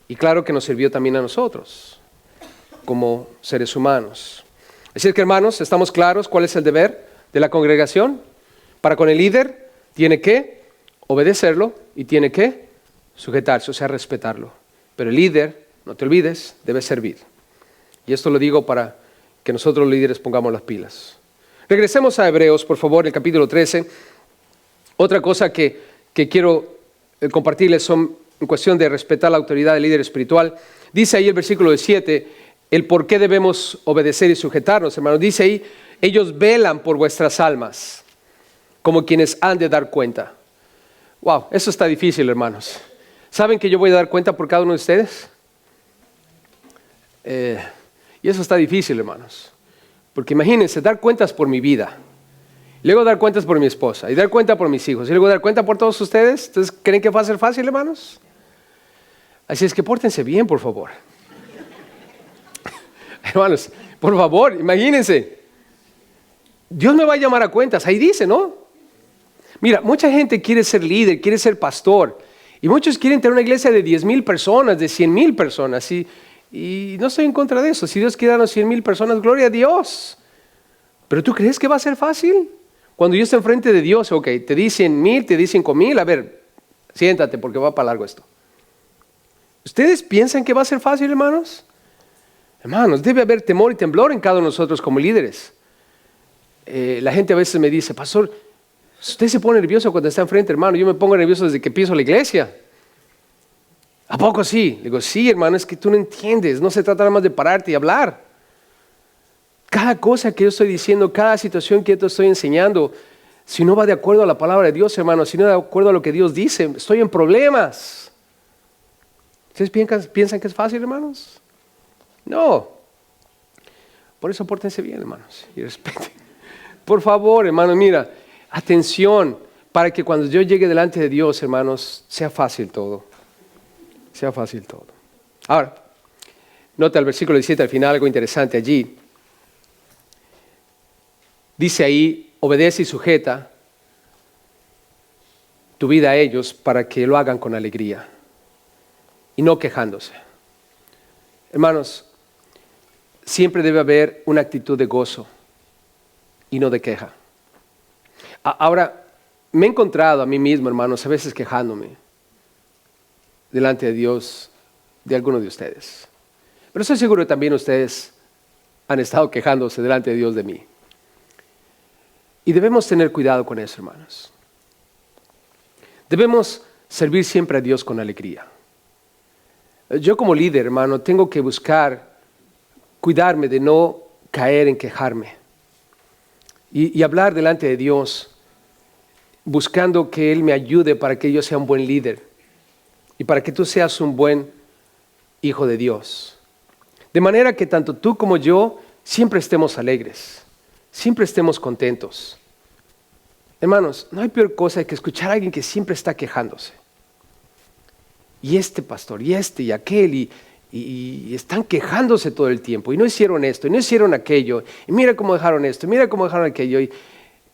Y claro que nos sirvió también a nosotros, como seres humanos. Así que, hermanos, ¿estamos claros cuál es el deber de la congregación? Para con el líder, tiene que obedecerlo y tiene que sujetarse, o sea, respetarlo. Pero el líder, no te olvides, debe servir. Y esto lo digo para que nosotros los líderes pongamos las pilas. Regresemos a Hebreos, por favor, el capítulo 13. Otra cosa que quiero compartirles son en cuestión de respetar la autoridad del líder espiritual. Dice ahí el versículo 7, el por qué debemos obedecer y sujetarnos, hermanos. Dice ahí, ellos velan por vuestras almas, como quienes han de dar cuenta. Wow, eso está difícil, hermanos. ¿Saben que yo voy a dar cuenta por cada uno de ustedes? Y eso está difícil, hermanos. Porque imagínense, dar cuentas por mi vida, luego dar cuentas por mi esposa, y dar cuenta por mis hijos, y luego dar cuenta por todos ustedes. ¿Ustedes creen que va a ser fácil, hermanos? Así es que pórtense bien, por favor. Hermanos, por favor, imagínense. Dios me va a llamar a cuentas, ahí dice, ¿no? Mira, mucha gente quiere ser líder, quiere ser pastor, y muchos quieren tener una iglesia de 10,000 personas, de 100,000 personas, y no estoy en contra de eso. Si Dios quiere darnos 100,000 personas, gloria a Dios. Pero ¿tú crees que va a ser fácil? Cuando yo esté enfrente de Dios, ok, te di 100,000, te di 5,000, a ver, siéntate porque va para largo esto. ¿Ustedes piensan que va a ser fácil, hermanos? Hermanos, debe haber temor y temblor en cada uno de nosotros como líderes. La gente a veces me dice, pastor, usted se pone nervioso cuando está enfrente, hermano. Yo me pongo nervioso desde que piso la iglesia. ¿A poco sí? Le digo, sí, hermano, es que tú no entiendes. No se trata nada más de pararte y hablar. Cada cosa que yo estoy diciendo, cada situación que yo te estoy enseñando, si no va de acuerdo a la palabra de Dios, hermano, si no va de acuerdo a lo que Dios dice, estoy en problemas. ¿Ustedes piensan que es fácil, hermanos? No. Por eso pórtense bien, hermanos, y respeten. Por favor, hermanos, mira, atención, para que cuando yo llegue delante de Dios, hermanos, sea fácil todo. Sea fácil todo. Ahora, nota el versículo 17 al final, algo interesante allí. Dice ahí, obedece y sujeta tu vida a ellos para que lo hagan con alegría y no quejándose. Hermanos, siempre debe haber una actitud de gozo y no de queja. Ahora, me he encontrado a mí mismo, hermanos, a veces quejándome delante de Dios de alguno de ustedes. Pero estoy seguro que también ustedes han estado quejándose delante de Dios de mí. Y debemos tener cuidado con eso, hermanos. Debemos servir siempre a Dios con alegría. Yo como líder, hermano, tengo que buscar cuidarme de no caer en quejarme y hablar delante de Dios, buscando que Él me ayude para que yo sea un buen líder y para que tú seas un buen hijo de Dios. De manera que tanto tú como yo siempre estemos alegres, siempre estemos contentos. Hermanos, no hay peor cosa que escuchar a alguien que siempre está quejándose. Y este pastor, y este, y aquel, y están quejándose todo el tiempo. Y no hicieron esto, y no hicieron aquello. Y mira cómo dejaron esto, y mira cómo dejaron aquello.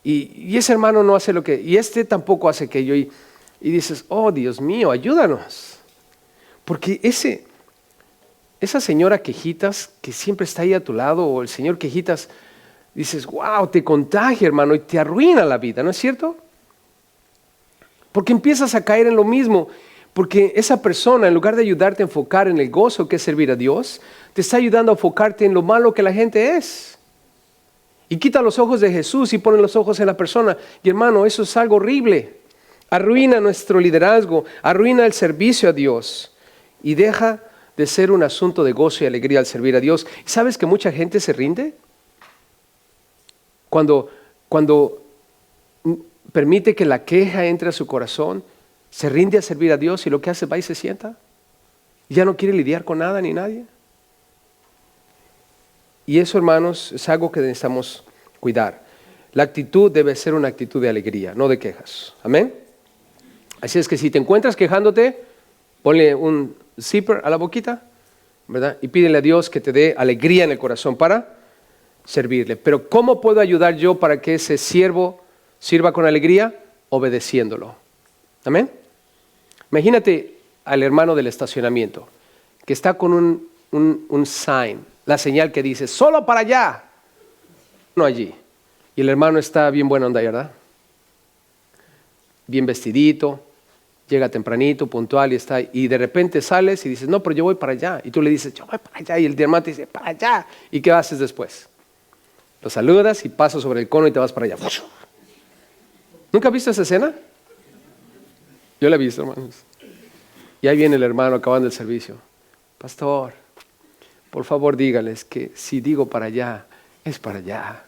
Y ese hermano no hace lo que, y este tampoco hace aquello. Y dices, oh Dios mío, ayúdanos. Porque esa señora quejitas que siempre está ahí a tu lado, o el señor quejitas, dices, wow, te contagia, hermano, y te arruina la vida, ¿no es cierto? Porque empiezas a caer en lo mismo. Porque esa persona, en lugar de ayudarte a enfocar en el gozo que es servir a Dios, te está ayudando a enfocarte en lo malo que la gente es. Y quita los ojos de Jesús y pone los ojos en la persona. Y hermano, eso es algo horrible. Arruina nuestro liderazgo, arruina el servicio a Dios. Y deja de ser un asunto de gozo y alegría al servir a Dios. ¿Sabes que mucha gente se rinde? Cuando permite que la queja entre a su corazón, se rinde a servir a Dios y lo que hace va y se sienta. Ya no quiere lidiar con nada ni nadie. Y eso, hermanos, es algo que necesitamos cuidar. La actitud debe ser una actitud de alegría, no de quejas. Amén. Así es que si te encuentras quejándote, ponle un zipper a la boquita, ¿verdad? Y pídele a Dios que te dé alegría en el corazón para servirle. Pero ¿cómo puedo ayudar yo para que ese siervo sirva con alegría? Obedeciéndolo. Amén. Imagínate al hermano del estacionamiento que está con un sign, la señal que dice, solo para allá, no allí. Y el hermano está bien buena onda, ¿verdad? Bien vestidito, llega tempranito, puntual y está ahí. Y de repente sales y dices, no, pero yo voy para allá. Y tú le dices, yo voy para allá. Y el hermano te dice, para allá. ¿Y qué haces después? Lo saludas y pasas sobre el cono y te vas para allá. ¿Nunca has visto esa escena? Yo la he visto, hermanos. Y ahí viene el hermano acabando el servicio. Pastor, por favor dígales que si digo para allá, es para allá.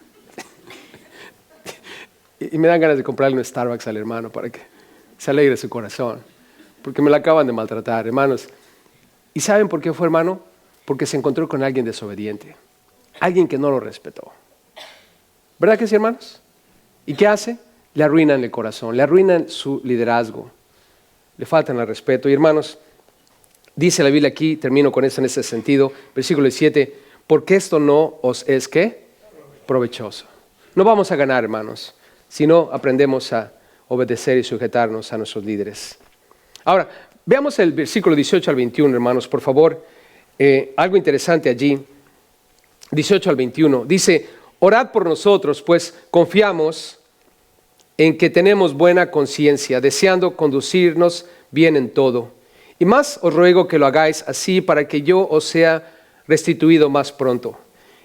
Y me dan ganas de comprarle un Starbucks al hermano para que se alegre su corazón. Porque me la acaban de maltratar, hermanos. ¿Y saben por qué fue, hermano? Porque se encontró con alguien desobediente. Alguien que no lo respetó. ¿Verdad que sí, hermanos? ¿Y qué hace? Le arruinan el corazón, le arruinan su liderazgo. Le faltan el respeto. Y hermanos, dice la Biblia aquí, termino con esto en ese sentido, versículo 17, porque esto no os es, ¿qué? Provechoso. No vamos a ganar, hermanos, si no aprendemos a obedecer y sujetarnos a nuestros líderes. Ahora, veamos el versículo 18 al 21, hermanos, por favor. Algo interesante allí, 18 al 21. Dice, orad por nosotros, pues confiamos en que tenemos buena conciencia, deseando conducirnos bien en todo. Y más os ruego que lo hagáis así para que yo os sea restituido más pronto.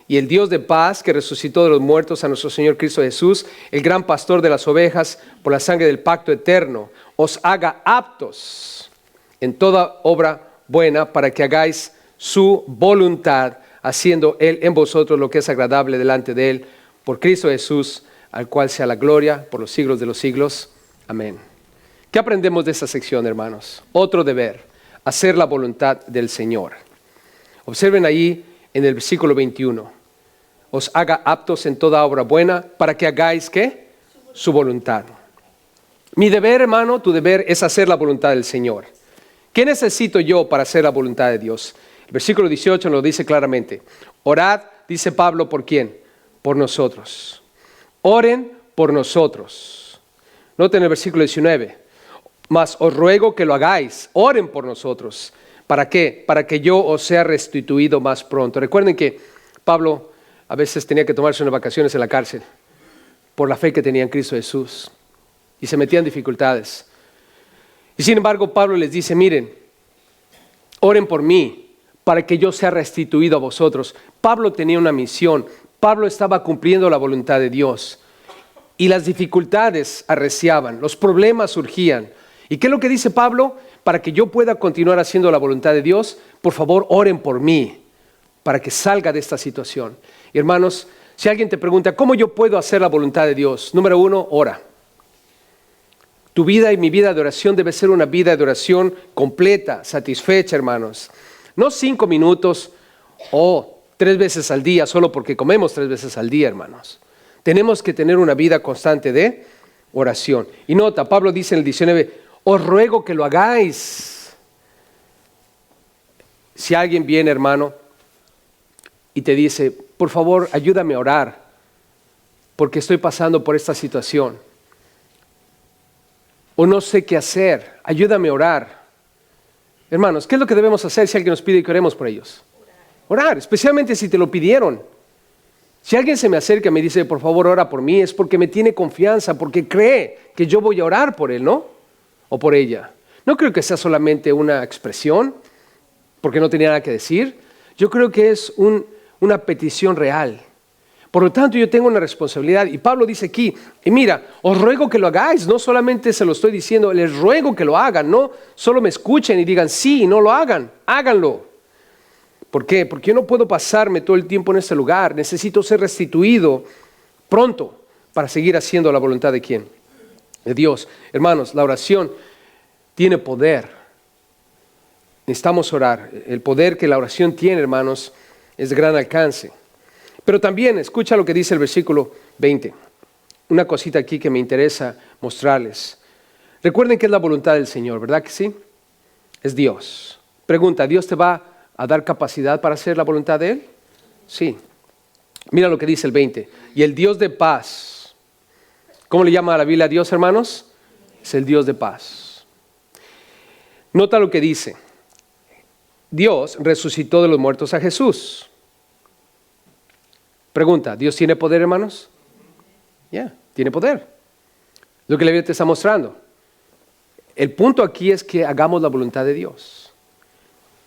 Y el Dios de paz, que resucitó de los muertos a nuestro Señor Cristo Jesús, el gran pastor de las ovejas, por la sangre del pacto eterno, os haga aptos en toda obra buena para que hagáis su voluntad, haciendo Él en vosotros lo que es agradable delante de Él, por Cristo Jesús, al cual sea la gloria por los siglos de los siglos. Amén. ¿Qué aprendemos de esta sección, hermanos? Otro deber, hacer la voluntad del Señor. Observen ahí en el versículo 21. Os haga aptos en toda obra buena para que hagáis, ¿qué? Su voluntad. Mi deber, hermano, tu deber es hacer la voluntad del Señor. ¿Qué necesito yo para hacer la voluntad de Dios? El versículo 18 nos lo dice claramente. Orad, dice Pablo, ¿por quién? Por nosotros. Oren por nosotros. Noten el versículo 19. Mas os ruego que lo hagáis. Oren por nosotros. ¿Para qué? Para que yo os sea restituido más pronto. Recuerden que Pablo a veces tenía que tomarse unas vacaciones en la cárcel por la fe que tenía en Cristo Jesús. Y se metía en dificultades. Y sin embargo, Pablo les dice, miren, oren por mí para que yo sea restituido a vosotros. Pablo tenía una misión. Pablo estaba cumpliendo la voluntad de Dios. Y las dificultades arreciaban, los problemas surgían. ¿Y qué es lo que dice Pablo? Para que yo pueda continuar haciendo la voluntad de Dios, por favor, oren por mí, para que salga de esta situación. Y hermanos, si alguien te pregunta, ¿cómo yo puedo hacer la voluntad de Dios? Número 1, ora. Tu vida y mi vida de oración debe ser una vida de oración completa, satisfecha, hermanos. No 5 minutos O 3 veces al día, solo porque comemos 3 veces al día, hermanos. Tenemos que tener una vida constante de oración. Y nota, Pablo dice en el 19, os ruego que lo hagáis. Si alguien viene, hermano, y te dice, por favor, ayúdame a orar, porque estoy pasando por esta situación, o no sé qué hacer, ayúdame a orar. Hermanos, ¿qué es lo que debemos hacer si alguien nos pide que oremos por ellos? Orar, especialmente si te lo pidieron. Si alguien se me acerca y me dice, por favor, ora por mí, es porque me tiene confianza, porque cree que yo voy a orar por él, ¿no? O por ella. No creo que sea solamente una expresión, porque no tenía nada que decir. Yo creo que es una petición real. Por lo tanto, yo tengo una responsabilidad. Y Pablo dice aquí, y mira, os ruego que lo hagáis. No solamente se lo estoy diciendo, les ruego que lo hagan. No solo me escuchen y digan sí, no lo hagan. Háganlo. ¿Por qué? Porque yo no puedo pasarme todo el tiempo en este lugar. Necesito ser restituido pronto para seguir haciendo la voluntad de ¿quién? De Dios. Hermanos, la oración tiene poder. Necesitamos orar. El poder que la oración tiene, hermanos, es de gran alcance. Pero también, escucha lo que dice el versículo 20. Una cosita aquí que me interesa mostrarles. Recuerden que es la voluntad del Señor, ¿verdad que sí? Es Dios. Pregunta, ¿Dios te va a dar capacidad para hacer la voluntad de Él? Sí. Mira lo que dice el 20. Y el Dios de paz. ¿Cómo le llama a la Biblia a Dios, hermanos? Es el Dios de paz. Nota lo que dice. Dios resucitó de los muertos a Jesús. Pregunta, ¿Dios tiene poder, hermanos? Ya, tiene poder. Lo que la Biblia te está mostrando. El punto aquí es que hagamos la voluntad de Dios.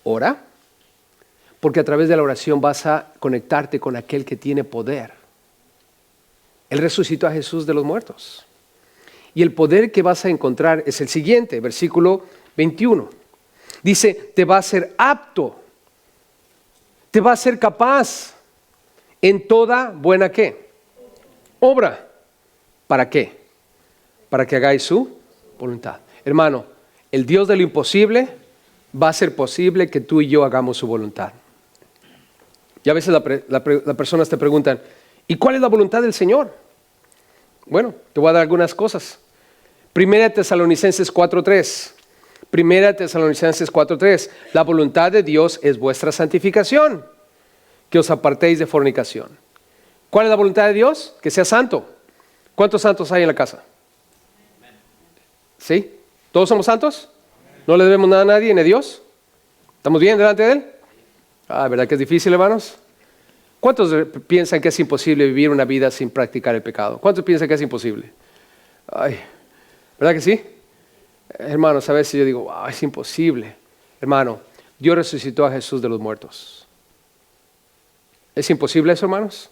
Ora, porque a través de la oración vas a conectarte con aquel que tiene poder. Él resucitó a Jesús de los muertos. Y el poder que vas a encontrar es el siguiente, versículo 21. Dice, te va a hacer apto, te va a hacer capaz en toda buena ¿qué? Obra. ¿Para qué? Para que hagáis su voluntad. Hermano, el Dios de lo imposible va a hacer posible que tú y yo hagamos su voluntad. Y a veces las personas te preguntan, ¿y cuál es la voluntad del Señor? Bueno, te voy a dar algunas cosas. Primera Tesalonicenses 4:3. Primera Tesalonicenses 4:3. La voluntad de Dios es vuestra santificación, que os apartéis de fornicación. ¿Cuál es la voluntad de Dios? Que sea santo. ¿Cuántos santos hay en la casa? ¿Sí? ¿Todos somos santos? ¿No le debemos nada a nadie ni a Dios? ¿Estamos bien delante de Él? ¿Verdad que es difícil, hermanos? ¿Cuántos piensan que es imposible vivir una vida sin practicar el pecado? ¿Cuántos piensan que es imposible? ¿Verdad que sí? Hermanos, a veces yo digo, es imposible. Hermano, Dios resucitó a Jesús de los muertos. ¿Es imposible eso, hermanos?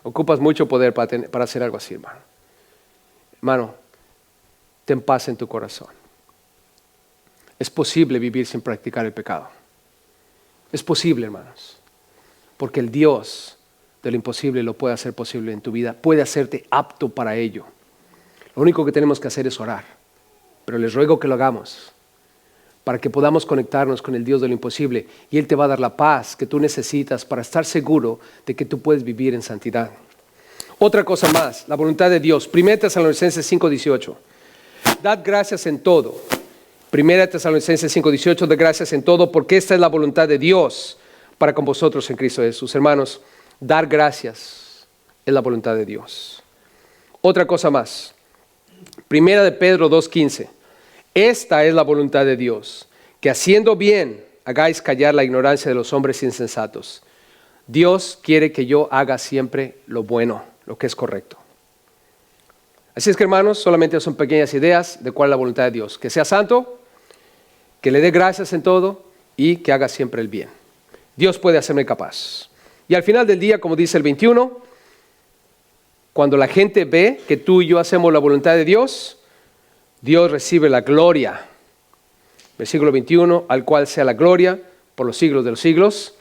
Ocupas mucho poder para hacer algo así, hermano. Hermano, ten paz en tu corazón. Es posible vivir sin practicar el pecado. Es posible, hermanos. Porque el Dios de lo imposible lo puede hacer posible en tu vida. Puede hacerte apto para ello. Lo único que tenemos que hacer es orar. Pero les ruego que lo hagamos para que podamos conectarnos con el Dios de lo imposible. Y Él te va a dar la paz que tú necesitas para estar seguro de que tú puedes vivir en santidad. Otra cosa más, la voluntad de Dios. 1 Tesalonicenses 5:18. Dad gracias en todo. 1 Tesalonicenses 5:18, de gracias en todo, porque esta es la voluntad de Dios para con vosotros en Cristo Jesús. Hermanos, dar gracias es la voluntad de Dios. Otra cosa más. 1 de Pedro 2:15. Esta es la voluntad de Dios, que haciendo bien hagáis callar la ignorancia de los hombres insensatos. Dios quiere que yo haga siempre lo bueno, lo que es correcto. Así es que, hermanos, solamente son pequeñas ideas de cuál es la voluntad de Dios. Que sea santo, que le dé gracias en todo y que haga siempre el bien. Dios puede hacerme capaz. Y al final del día, como dice el 21, cuando la gente ve que tú y yo hacemos la voluntad de Dios, Dios recibe la gloria. Versículo 21, al cual sea la gloria por los siglos de los siglos.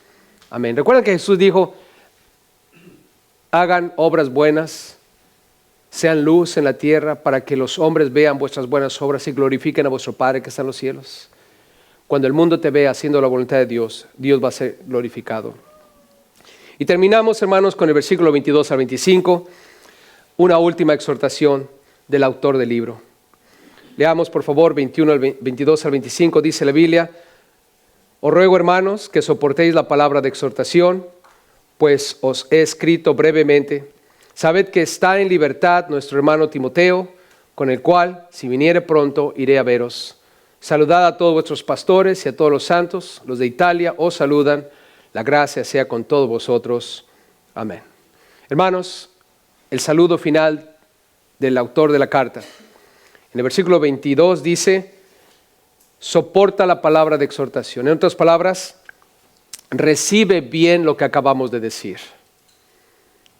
Amén. Recuerdan que Jesús dijo, hagan obras buenas, sean luz en la tierra para que los hombres vean vuestras buenas obras y glorifiquen a vuestro Padre que está en los cielos. Cuando el mundo te vea haciendo la voluntad de Dios, Dios va a ser glorificado. Y terminamos, hermanos, con el versículo 22 al 25, una última exhortación del autor del libro. Leamos, por favor, 22 al 25, dice la Biblia: Os ruego, hermanos, que soportéis la palabra de exhortación, pues os he escrito brevemente. Sabed que está en libertad nuestro hermano Timoteo, con el cual, si viniere pronto, iré a veros. Saludad a todos vuestros pastores y a todos los santos. Los de Italia os saludan. La gracia sea con todos vosotros. Amén. Hermanos, el saludo final del autor de la carta. En el versículo 22 dice: soporta la palabra de exhortación. En otras palabras, recibe bien lo que acabamos de decir.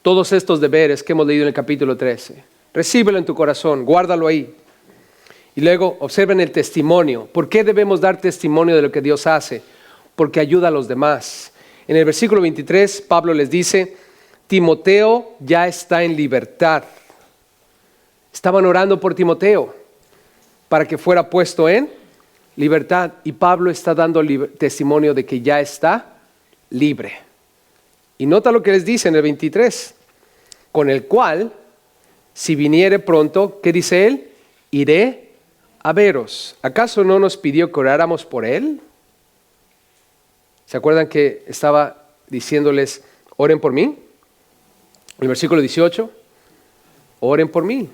Todos estos deberes que hemos leído en el capítulo 13, recíbelo en tu corazón, guárdalo ahí. Y luego observen el testimonio. ¿Por qué debemos dar testimonio de lo que Dios hace? Porque ayuda a los demás. En el versículo 23, Pablo les dice: Timoteo ya está en libertad. Estaban orando por Timoteo para que fuera puesto en libertad. Y Pablo está dando testimonio de que ya está libre. Y nota lo que les dice en el 23. Con el cual, si viniere pronto, ¿qué dice él? Iré a veros. ¿Acaso no nos pidió que oráramos por él? ¿Se acuerdan que estaba diciéndoles, oren por mí? En el versículo 18, oren por mí.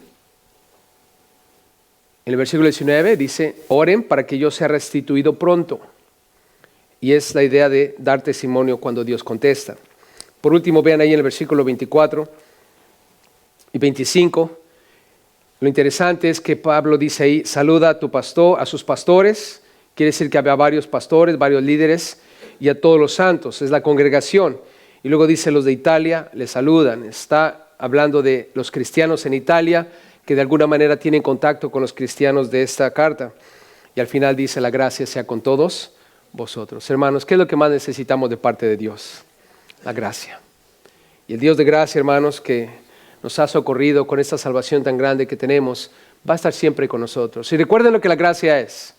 En el versículo 19 dice, oren para que yo sea restituido pronto. Y es la idea de dar testimonio cuando Dios contesta. Por último, vean ahí en el versículo 24 y 25. Lo interesante es que Pablo dice ahí, saluda a tu pastor, a sus pastores. Quiere decir que había varios pastores, varios líderes, y a todos los santos, es la congregación. Y luego dice, los de Italia les saludan. Está hablando de los cristianos en Italia, que de alguna manera tienen contacto con los cristianos de esta carta. Y al final dice, la gracia sea con todos vosotros. Hermanos, ¿qué es lo que más necesitamos de parte de Dios? La gracia. Y el Dios de gracia, hermanos, que nos ha socorrido con esta salvación tan grande que tenemos, va a estar siempre con nosotros. Y recuerden lo que la gracia es.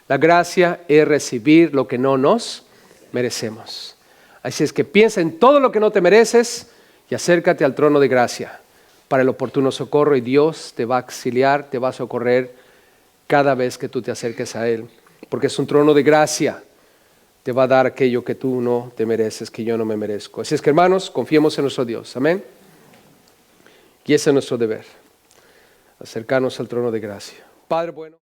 La gracia es recibir lo que no nos merecemos. Así es que piensa en todo lo que no te mereces y acércate al trono de gracia para el oportuno socorro, y Dios te va a auxiliar, te va a socorrer cada vez que tú te acerques a Él, porque es un trono de gracia. Te va a dar aquello que tú no te mereces, que yo no me merezco. Así es que, hermanos, confiemos en nuestro Dios. Amén. Y ese es nuestro deber, acercarnos al trono de gracia. Padre bueno.